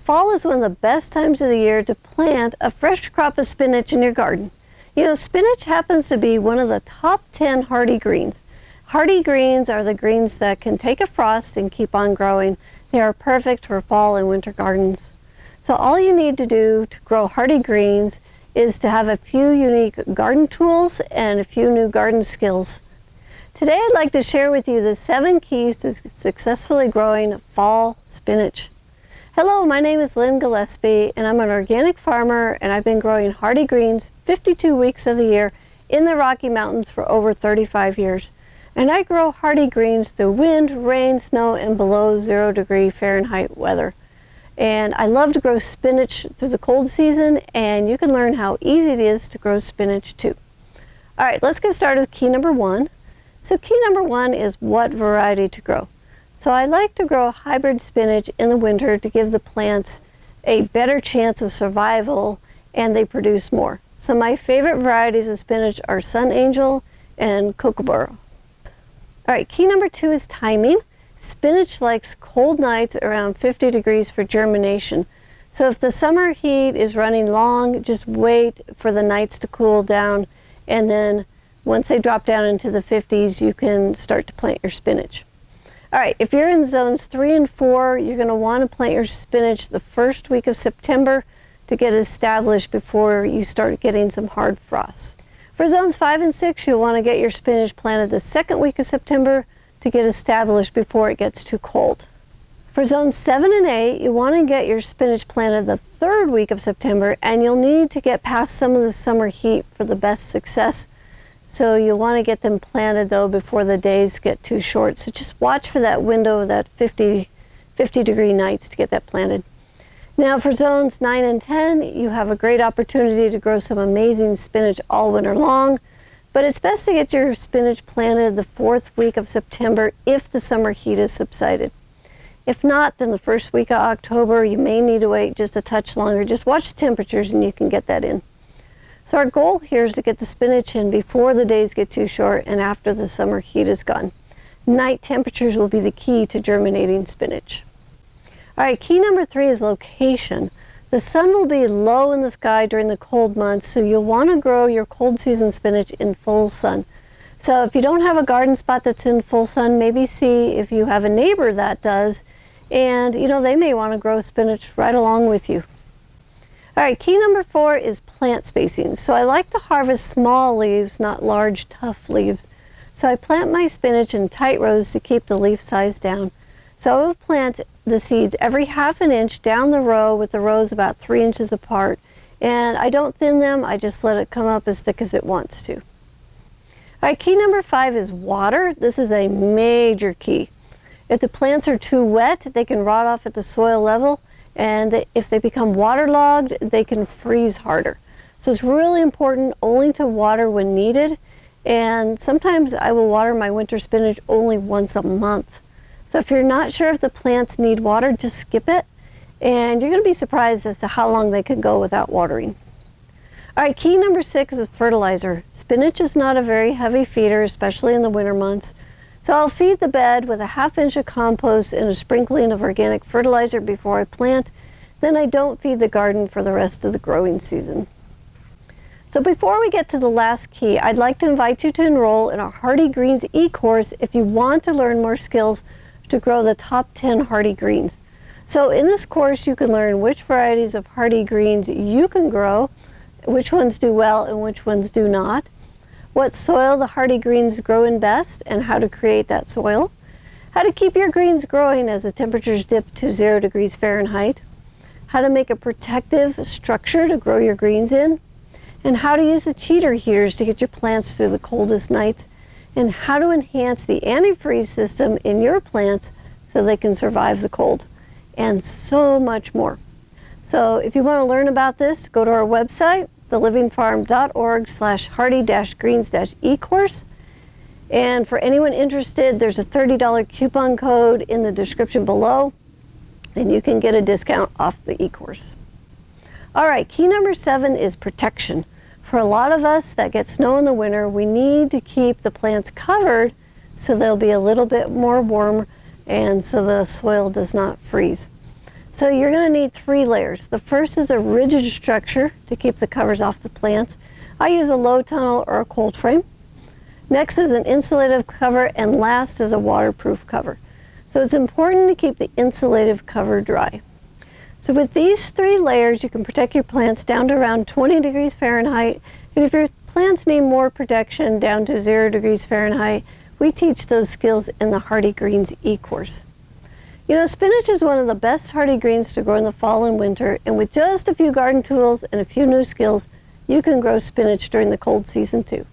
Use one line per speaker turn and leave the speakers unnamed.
Fall is one of the best times of the year to plant a fresh crop of spinach in your garden. You know, spinach happens to be one of the top 10 hardy greens. Hardy greens are the greens that can take a frost and keep on growing. They are perfect for fall and winter gardens. So all you need to do to grow hardy greens is to have a few unique garden tools and a few new garden skills. Today I'd like to share with you the 7 keys to successfully growing fall spinach. Hello, my name is Lynn Gillespie and I'm an organic farmer, and I've been growing hardy greens 52 weeks of the year in the Rocky Mountains for over 35 years. And I grow hardy greens through wind, rain, snow, and below 0 Fahrenheit weather. And I love to grow spinach through the cold season, and you can learn how easy it is to grow spinach too. All right, let's get started with key number 1. So key number 1 is what variety to grow. So I like to grow hybrid spinach in the winter to give the plants a better chance of survival and they produce more. So my favorite varieties of spinach are Sun Angel and Kookaburra. All right, key number 2 is timing. Spinach likes cold nights around 50 degrees for germination. So if the summer heat is running long, just wait for the nights to cool down, and then once they drop down into the 50s, you can start to plant your spinach. All right, if you're in zones 3 and 4, you're going to want to plant your spinach the first week of September to get established before you start getting some hard frosts. For zones 5 and 6, you'll want to get your spinach planted the second week of September to get established before it gets too cold. For zones 7 and 8, you want to get your spinach planted the third week of September, and you'll need to get past some of the summer heat for the best success. So you'll want to get them planted though before the days get too short. So just watch for that window of that 50 degree nights to get that planted. Now for zones 9 and 10, you have a great opportunity to grow some amazing spinach all winter long, but it's best to get your spinach planted the 4th week of September if the summer heat has subsided. If not, then the first week of October, you may need to wait just a touch longer. Just watch the temperatures and you can get that in. So our goal here is to get the spinach in before the days get too short and after the summer heat is gone. Night temperatures will be the key to germinating spinach. All right, key number 3 is location. The sun will be low in the sky during the cold months, so you'll want to grow your cold season spinach in full sun. So if you don't have a garden spot that's in full sun, maybe see if you have a neighbor that does, and you know, they may want to grow spinach right along with you. All right, key number 4 is plant spacing. So I like to harvest small leaves, not large, tough leaves. So I plant my spinach in tight rows to keep the leaf size down. So I will plant the seeds every ½ an inch down the row with the rows about 3 inches apart. And I don't thin them, I just let it come up as thick as it wants to. All right, key number 5 is water. This is a major key. If the plants are too wet, they can rot off at the soil level. And if they become waterlogged, they can freeze harder. So it's really important only to water when needed. And sometimes I will water my winter spinach only once a month. So if you're not sure if the plants need water, just skip it. And you're going to be surprised as to how long they could go without watering. All right, key number 6 is fertilizer. Spinach is not a very heavy feeder, especially in the winter months. So I'll feed the bed with a ½ inch of compost and a sprinkling of organic fertilizer before I plant. Then I don't feed the garden for the rest of the growing season. So before we get to the last key, I'd like to invite you to enroll in our Hardy Greens eCourse if you want to learn more skills to grow the top 10 hardy greens. So in this course, you can learn which varieties of hardy greens you can grow, which ones do well and which ones do not, what soil the hardy greens grow in best and how to create that soil, how to keep your greens growing as the temperatures dip to 0 Fahrenheit, how to make a protective structure to grow your greens in, and how to use the cheater heaters to get your plants through the coldest nights, and how to enhance the antifreeze system in your plants so they can survive the cold, and so much more. So if you want to learn about this, go to our website, thelivingfarm.org/hardy-greens-eCourse. And for anyone interested, there's a $30 coupon code in the description below, and you can get a discount off the eCourse. All right, key number 7 is protection. For a lot of us that get snow in the winter, we need to keep the plants covered so they'll be a little bit more warm and so the soil does not freeze. So you're going to need 3 layers. The first is a rigid structure to keep the covers off the plants. I use a low tunnel or a cold frame. Next is an insulative cover, and last is a waterproof cover. So it's important to keep the insulative cover dry. So with these 3 layers, you can protect your plants down to around 20 degrees Fahrenheit. And if your plants need more protection down to 0 degrees Fahrenheit, we teach those skills in the Hardy Greens eCourse. You know, spinach is one of the best hardy greens to grow in the fall and winter, and with just a few garden tools and a few new skills, you can grow spinach during the cold season too.